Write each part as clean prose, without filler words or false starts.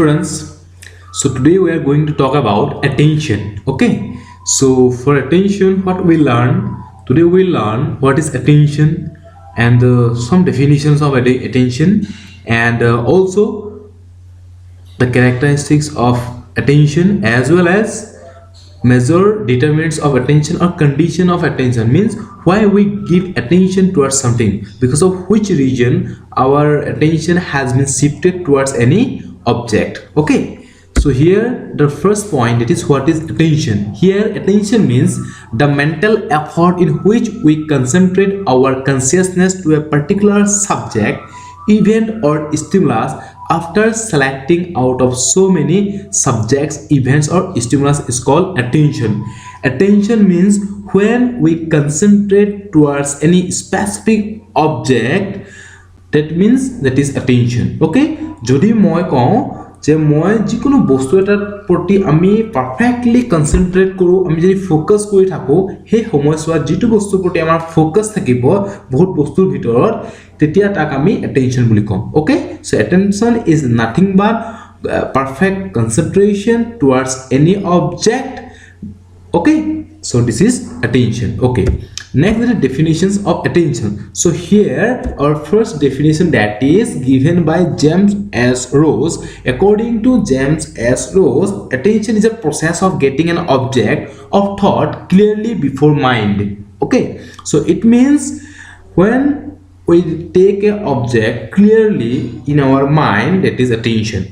Students, so today we are going to talk about attention. Okay, so for attention, what we learn today, we learn what is attention and some definitions of attention, and also the characteristics of attention, as well as measure determinants of attention or condition of attention, means why we give attention towards something, because of which region our attention has been shifted towards any object. Okay, so here the first point, it is what is attention. Here attention means the mental effort in which we concentrate our consciousness to a particular subject, event or stimulus after selecting out of so many subjects, events or stimulus is called attention. Attention means when we concentrate towards any specific object, that means that is attention. Okay, যদি মই কওঁ যে মই যিকোনো বস্তু এটাৰ প্ৰতি আমি পাৰফেক্টলি কনসেন্ট্ৰেট কৰো, আমি যদি ফোকাস কৰি থাকো, সেই সময়ছোৱাত যিটো বস্তুৰ প্ৰতি আমাৰ ফোকাস থাকিব বহুত বস্তুৰ ভিতৰত, তেতিয়া তাক আমি attention bully com. Okay, so attention is nothing but perfect concentration towards any object. Okay, so this is attention. Okay, next is the definitions of attention. So here our first definition, that is given by James S. Rose. According to James S. Rose, attention is a process of getting an object of thought clearly before mind. Okay, so it means when we take an object clearly in our mind, that is attention.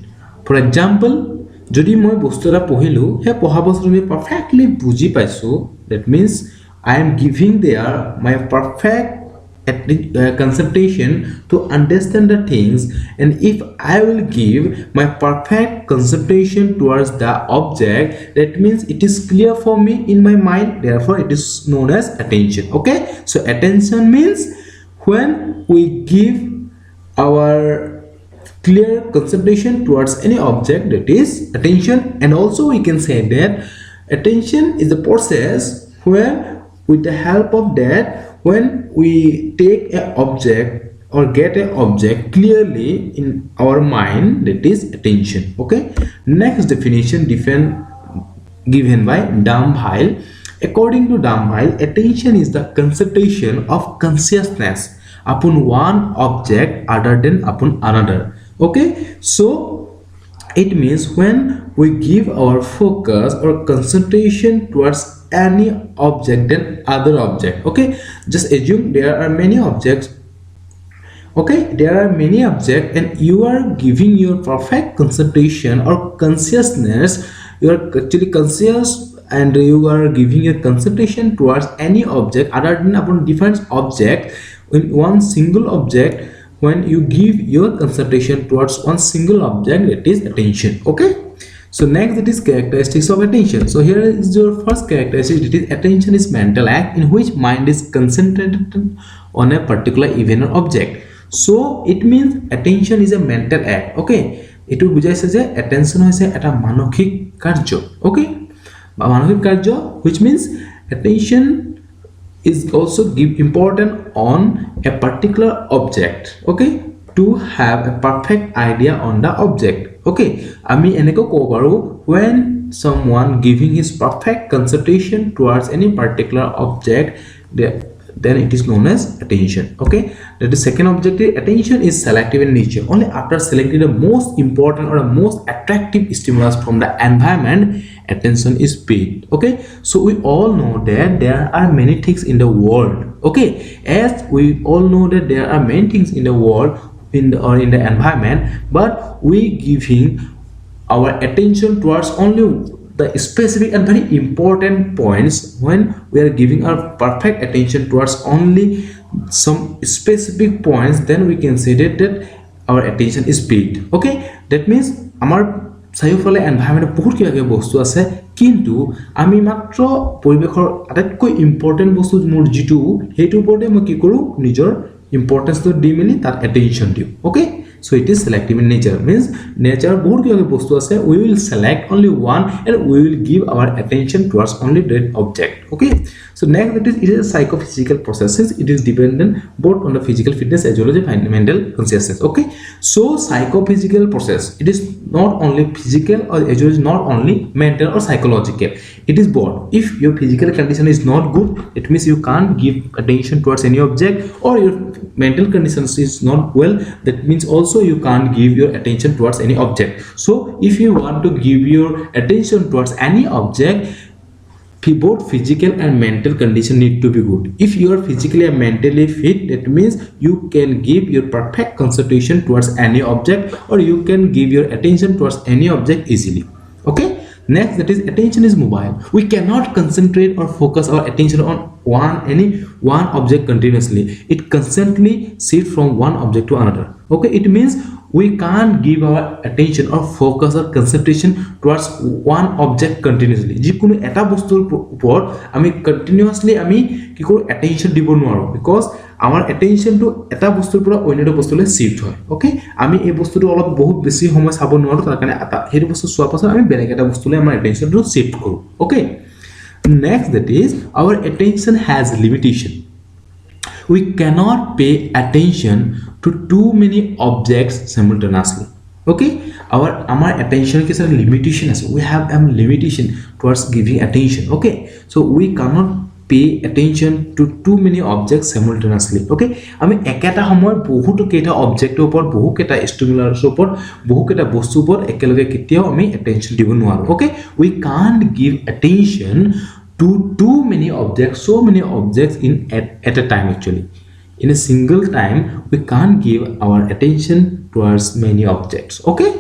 For example, যদি মই বস্তু এটা পঢ়িলো, হে পঢ়া বস্তু আমি perfectly বুজি পাইছো, that means I am giving there my perfect concentration to understand the things, and if I will give my perfect concentration towards the object, that means it is clear for me in my mind, therefore it is known as attention. Okay, so attention means when we give our clear concentration towards any object, that is attention. And also we can say that attention is the process where with the help of that, when we take an object or get an object clearly in our mind, that is attention. Okay, next definition given by Damphile. According to Damphile, attention is the concentration of consciousness upon one object other than upon another. Okay, so it means when we give our focus or concentration towards any object than other object. Okay, just assume there are many objects. Okay, there are many objects and you are giving your perfect concentration or consciousness, you are actually conscious and you are giving your concentration towards any object other than upon different object in one single object. When you give your concentration towards one single object, it is attention. Okay, so next it is characteristics of attention. So here is your first characteristic, it is attention is mental act in which mind is concentrated on a particular event or object. So it means attention is a mental act. Okay, it will বুঝাইছে যে attention হৈছে এটা মানসিক কাৰ্য. Okay, মানসিক কাৰ্য, which means attention is also give important on a particular object. Okay, to have a perfect idea on the object. Okay, আমি এনেকৈ ক'ব পাৰো when someone giving his perfect concentration towards any particular object, then it is known as attention. Okay, that the second objective, attention is selective in nature. Only after selecting the most important or the most attractive stimulus from the environment, attention is paid. Okay, so we all know that there are many things in the world. Okay, as we all know that there are many things in the world in the environment, but we giving our attention towards only the specific and very important points. When we are giving our perfect attention towards only some specific points, then we can say that our attention is paid. Okay, that means আমাৰ চাৰিওফালে এনভাইৰনমেণ্টত বহুত কিবা কিবি বস্তু আছে, কিন্তু আমি মাত্ৰ পৰিৱেশৰ আটাইতকৈ ইম্পৰ্টেণ্ট বস্তু মোৰ যিটো, সেইটোৰ ওপৰতে মই কি কৰোঁ, নিজৰ ইম্পৰ্টেঞ্চটো দি মেলি তাত এটেনশ্যন দিওঁ. Okay, so it is selective in nature, means nature বহুত কিবা বস্তু আছে, we will select only one and we will give our attention towards only that object. Okay, so next, that is, it is a psychophysical processes. It is dependent both on the physical fitness as well as the mental consciousness. Okay, so psychophysical process, it is not only physical or as well as not only mental or psychological, it is both. If your physical condition is not good, it means you can't give attention towards any object, or your mental condition is not well, that means also you can't give your attention towards any object. So if you want to give your attention towards any object, both physical and mental condition need to be good. If you are physically and mentally fit, that means you can give your perfect concentration towards any object, or you can give your attention towards any object easily. Okay, next, that is, attention is mobile. We cannot concentrate or focus our attention on one object continuously. It constantly shifts from one object to another. Okay, it means we can't give our attention or focus or concentration towards one object continuously. যিকোনো এটা বস্তুৰ ওপৰত আমি continuously আমি কি কৰো, attention দিব নোৱাৰো, because আমাৰ attentionটো এটা বস্তুৰ পৰা অন্য এটা বস্তুলৈ শিফট হয়. ওকে, আমি এই বস্তুটো অলপ বহুত বেছি সময় চাব নোৱাৰো, তাৰ কাৰণে সেইটো বস্তু চোৱাৰ পাছত আমি বেলেগ এটা বস্তুলৈ আমাৰ attentionটো শিফট কৰো. ওকে, next, that is, our attention has limitation. We cannot pay attention to too many objects simultaneously. Okay, our attention is a limitation. We have a limitation towards giving attention. Okay, so we cannot pay attention to too many objects simultaneously. Okay, আমি একেটা সময়ত বহুত কেইটা অবজেক্টৰ ওপৰত, বহুত কেইটা স্টিমুলাছৰ ওপৰত, বহুত কেইটা বস্তুৰ ওপৰত একেলগে কেতিয়াও আমি attention দিব নোৱাৰো. Okay, we can't give attention to too many objects, so many objects at a time. Actually, in a single time, we can't give our attention towards many objects. Okay,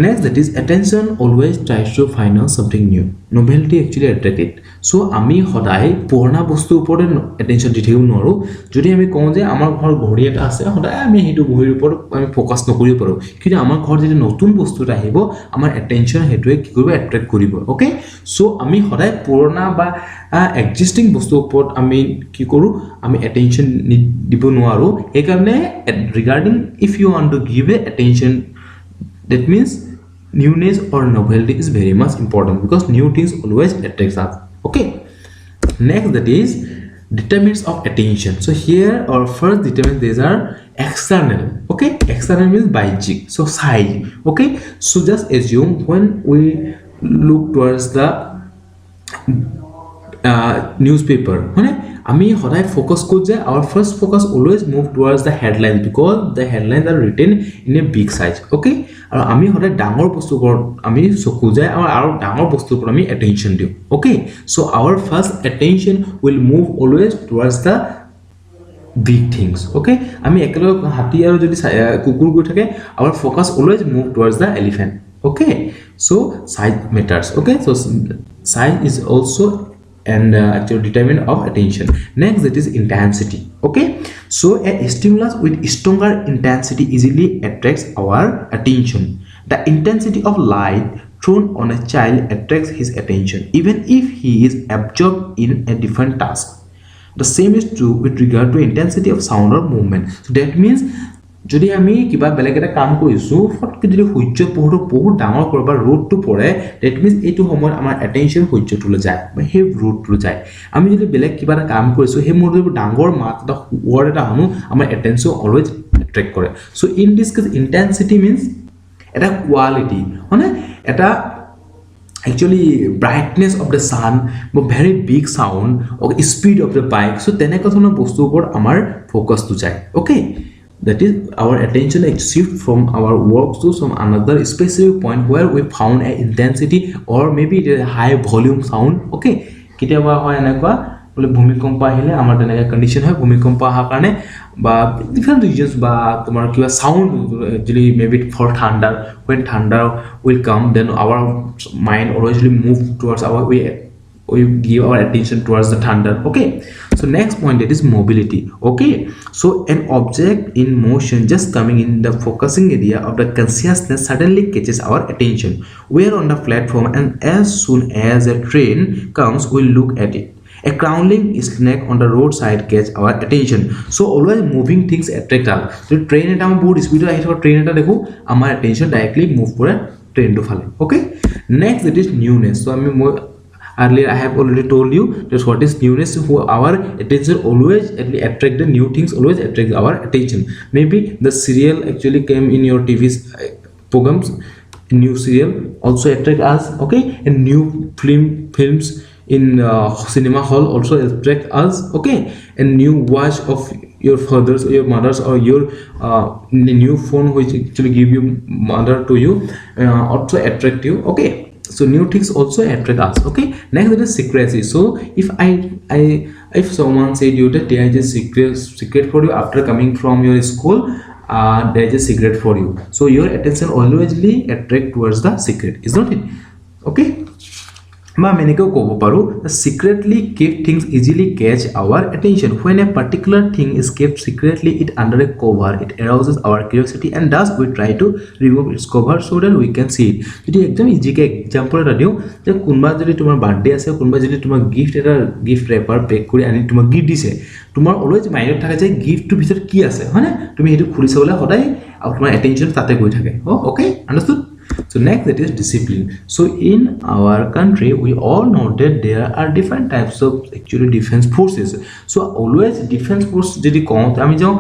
next, that is, attention always tries to find out something new. Novelty actually attract it. So আমি সদায় পুৰণা বস্তুৰ ওপৰত attention দি থাকিব নোৱাৰো. যদি আমি কওঁ যে আমাৰ ঘৰ ঘড়ী এটা আছে, সদায় আমি সেইটো ঘড়ীৰ ওপৰত আমি ফোকাস নকৰিব পাৰো, কিন্তু আমাৰ ঘৰ যদি নতুন বস্তু এটা আহিব, আমাৰ attention হেতুৱে কি কৰিব, attract কৰিব. ওকে, সো আমি সদায় পুৰণা বা এক্সিস্টিং বস্তুৰ ওপৰত আমি কি কৰো, আমি attention দিব নোৱাৰো. এই কাৰণে regarding if you want to give a attention, that means newness or novelty is very much important, because new things always attracts us. Okay, next, that is, determinants of attention. So here our first determinant, these are external. Okay, external means biogic, so size. Okay, so just assume when we look towards the newspaper, আমি সদায় focus কৰো যে our first focus always move towards the headlines, because the headlines are written in a big size. Okay, আৰু আমি সদায় ডাঙৰ বস্তুবোৰ আমি চকু যায় আৰু ডাঙৰ বস্তুবোৰ আমি attention দিও. Okay, so our first attention will move always towards the big things. Okay, আমি একেলগে হাতী আৰু যদি কুকুৰ গৈ থাকে, our focus always move towards the elephant. Okay, so size matters. Okay, so size is also and actual determinant of attention. Next, that is intensity. Okay, so a stimulus with stronger intensity easily attracts our attention. The intensity of light thrown on a child attracts his attention, even if he is absorbed in a different task. The same is true with regard to intensity of sound or movement. So that means, যদি আমি কিবা বেলেগ এটা কাম কৰিছো, ফটকে যদি সূৰ্য পোহৰটো বহুত ডাঙৰ কৰবা ৰ'দটো পৰে, that means এইটো সময়ত আমাৰ attention সূৰ্যটোলৈ যায় বা সেই ৰ'দটোলৈ যায়. আমি যদি বেলেগ কিবা এটা কাম কৰিছো, সেই মুহূৰ্তত ডাঙৰ মাত এটা ৱৰ্ড এটা শুনো, আমাৰ attention always attract কৰে. So in this case, intensity means এটা quality, এটা actually brightness of the sun, but very big sound, or speed of the bike. So তেনেকুৱা ধৰণৰ বস্তুৰ ওপৰত আমাৰ ফোকাসটো যায়. Okay, that is, our attention shift from our work to some another specific point where we found a intensity, or maybe it is a high volume sound. Okay, কেতিয়াবা হয় এনেকুৱা বলে ভূমিকম্প আহিলে আমাৰ তেনেকা কন্ডিশন হয়, ভূমিকম্প অহাৰ কাৰণে বা ডিফারেন্ট রিজনস বা তোমার কিবা sound, actually maybe for thunder, when thunder will come, then our mind always move towards our way, we give our attention towards the thunder. Okay, so next point, that is mobility. Okay, so an object in motion just coming in the focusing area of the consciousness suddenly catches our attention. We are on the platform, and as soon as a train comes, we look at it. A crawling snack on the roadside catch our attention. So always moving things attract us. So train it down board speed train it dekho our attention directly move kore train to phale. Okay, next it is newness. So I mean earlier I have already told you that what is newness. Who our attention always attract the new things, always attract our attention. Maybe the serial actually came in your TV's programs, new serial also attract us. Okay, and new films in cinema hall also attract us. Okay, and new watch of your fathers or your mothers or your new phone which actually give you mother to you also attract you. Okay, so new things also attract us. Okay, next it is secrecy. So if someone said you that there is a secret for you after coming from your school, there is a secret for you, so your attention always attract towards the secret, is not it? Okay, বা আমি এনেকেও ক'ব পাৰোঁ secretly keep things easily catch our attention. When a particular thing is kept secretly it under a cover, it arouses our curiosity and thus we try to remove its cover so that we can see it. যদি একদম ইজিকে example এটা দিওঁ যে কোনোবা যদি তোমাৰ birthday আছে, কোনোবা যদি তোমাক গিফ্ট ৰেপাৰ পেক কৰি আনি তোমাক গিফ্ট দিছে, তোমাৰ অলৱেজ মাইণ্ডত থাকে যে গিফ্টটোৰ ভিতৰত কি আছে, হয়নে? তুমি সেইটো খুলি চাবলৈ সদায় আৰু তোমাৰ এটেনশ্যন তাতে গৈ থাকে. Okay, understood? So next that is discipline. So in our country we all know that there are different types of actually defense forces. So always defense force যদি কওঁ আমি যাওঁ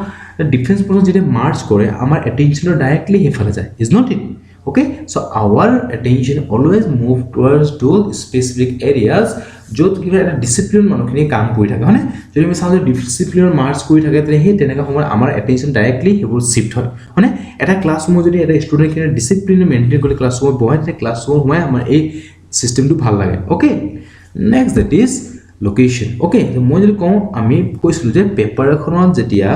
defense force যদি মার্চ করে আমার attention directly হেফালে যায়, is not it? Okay, so our attention always move towards those specific areas য'ত কিবা এটা ডিসিপ্লিন মানুহখিনি কাম কৰি থাকে, হয়নে? যদি আমি চাওঁ যে ডিসিপ্লিনৰ মাৰ্চ কৰি থাকে তেনে সেই তেনেকুৱা সময়ত আমাৰ এটেনশ্যন ডাইৰেক্টলি সেইবোৰ শিফ্ট হয়, হয়নে? এটা ক্লাছৰুমত যদি এটা ষ্টুডেণ্টখিনি ডিসিপ্লিন মেইনটেইন কৰি ক্লাছৰুমত বহাই তেতিয়া ক্লাছৰুমত সোমাই আমাৰ এই চিষ্টেমটো ভাল লাগে. Okay, next that is location. Okay, মই যদি কওঁ আমি কৈছিলোঁ যে পেপাৰ এখনত যেতিয়া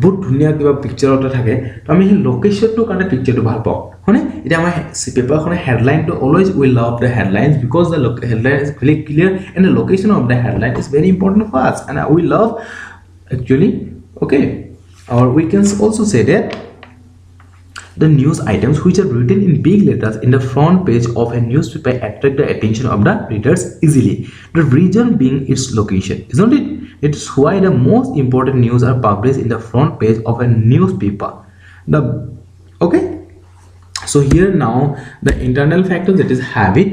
বহুত ধুনীয়া কিবা পিকচাৰ এটা থাকে তো আমি সেই লোকেশ্যনটোৰ কাৰণে পিকচাৰটো ভাল পাওঁ, হয়নে? এতিয়া আমাৰ পেপাৰখনৰ হেডলাইনটো always we love the headlines because the headline is very clear and the location of the headline is very important for us and we love actually. Okay, or we can also say that the news items which are written in big letters in the front page of a newspaper attract the attention of the readers easily, the reason being its location, isn't it? It is why the most important news are published in the front page of a newspaper. Okay, so here now the internal factor, that is habit.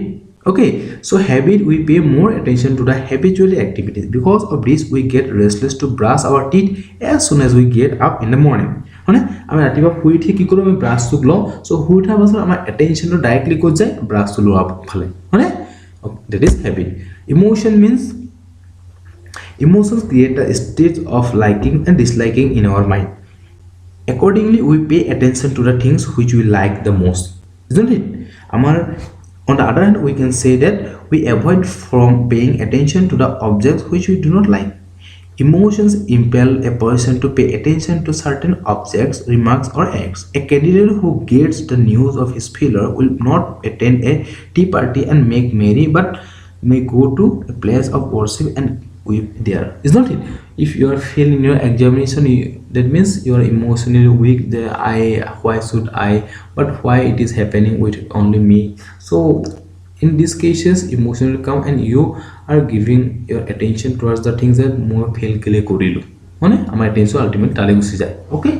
Okay, so habit, we pay more attention to the habitual activities. Because of this we get restless to brush our teeth as soon as we get up in the morning. হয়নে? আমি ৰাতিপুৱা শুই উঠি কি কৰোঁ, আমি ব্ৰাছটো লওঁ. চ' শুই উঠাৰ পাছত আমাৰ এটেনশ্যনটো ডাইৰেক্টলি ক'ত যায়, ব্ৰাছটো লোৱাৰ ফালে, হয়নে? That is habit. Emotion means emotions create a state of liking and disliking in our mind. Accordingly we pay attention to the things which we like the most, isn't it? On the other hand, we can say that we avoid from paying attention to the objects which we do not like. Emotions impel a person to pay attention to certain objects, remarks or acts. A candidate who gets the news of his failure will not attend a tea party and make merry, but may go to a place of worship and weep there, is not it? If you are failing your examination, that means you are emotionally weak. Why should I, but why it is happening with only me? So in these cases emotion will come and you are giving your attention towards the things that more fail kele korilu, hone amar attention ultimately tale gusi jay. Okay,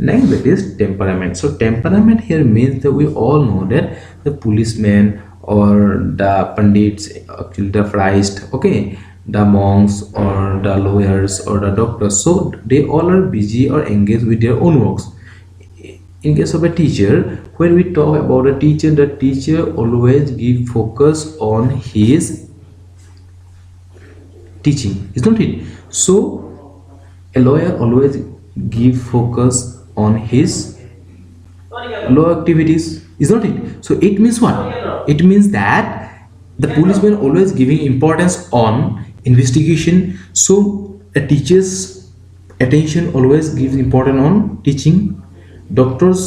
next that is temperament. So temperament here means that we all know that the policemen or the pandits, actually the priest, okay, the monks or the lawyers or the doctors, so they all are busy or engaged with their own works. In case of a teacher, when we talk about a teacher, the teacher always give focus on his teaching, isn't it? So a lawyer always give focus on his law activities, isn't it? So it means what? It means that the policeman always giving importance on investigation, so a teacher's attention always gives importance on teaching, doctors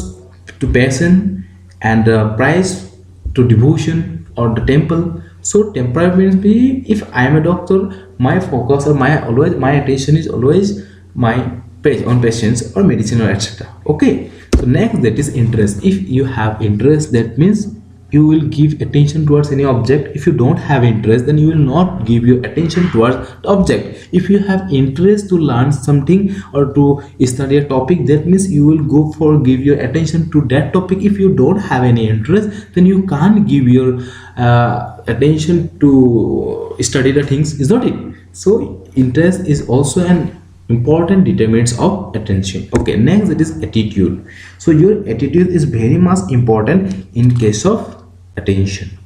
to patient, and priest to devotion or the temple. So temperament means if I am a doctor, my focus or my attention is always on patients or medicine or etc. Okay, so next that is interest. If you have interest, that means you will give attention towards any object. If you don't have interest, then you will not give your attention towards the object. If you have interest to learn something or to study a topic, that means you will go for give your attention to that topic. If you don't have any interest, then you can't give your attention to study the things, is not it? So interest is also an important determinants of attention. Okay, next it is attitude. So your attitude is very much important in case of attention.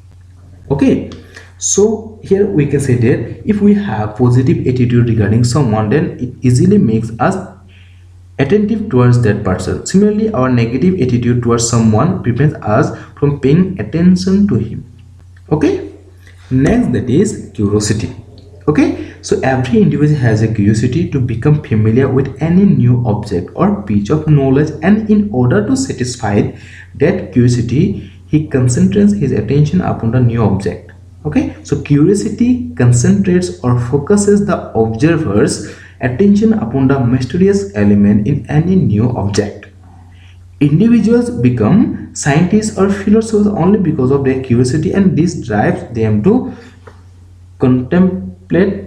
Okay, so here we can say that if we have positive attitude regarding someone, then it easily makes us attentive towards that person. Similarly, our negative attitude towards someone prevents us from paying attention to him. Okay, next that is curiosity. Okay, so every individual has a curiosity to become familiar with any new object or piece of knowledge, and in order to satisfy that curiosity, he concentrates his attention upon the new object. Okay, so curiosity concentrates or focuses the observer's attention upon the mysterious element in any new object. Individuals become scientists or philosophers only because of their curiosity, and this drives them to contemplate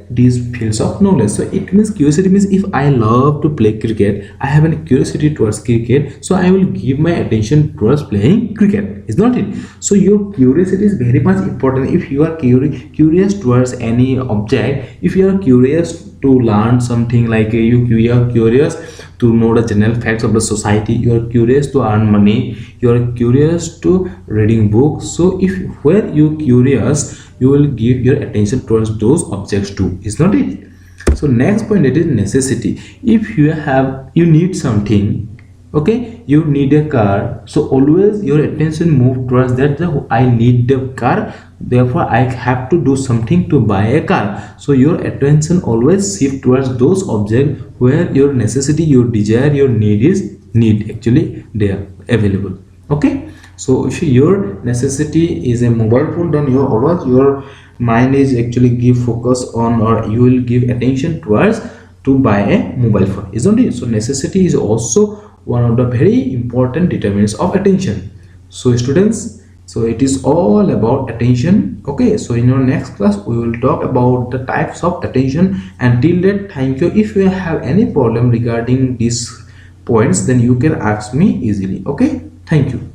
these fields of knowledge. So it means curiosity means if I love to play cricket, I have a curiosity towards cricket, so I will give my attention towards playing cricket, is not it? So your curiosity is very much important. If you are curious towards any object, if you are curious to learn something, like you are curious to know the general facts of the society, you are curious to earn money, you are curious to reading books, so if where you curious, you will give your attention towards those objects too, is not it? So next point, it is necessity. If you need something, okay, you need a car, so always your attention move towards that, I need the car, therefore I have to do something to buy a car. So your attention always shift towards those objects where your necessity, your desire, your need actually there available. Okay, so if your necessity is a mobile phone, then your mind is actually give focus on, or you will give attention towards to buy a mobile phone, isn't it? So necessity is also one of the very important determinants of attention. So students, so it is all about attention. Okay, so in your next class we will talk about the types of attention. Until that, thank you. If you have any problem regarding these points, then you can ask me easily. Okay, thank you.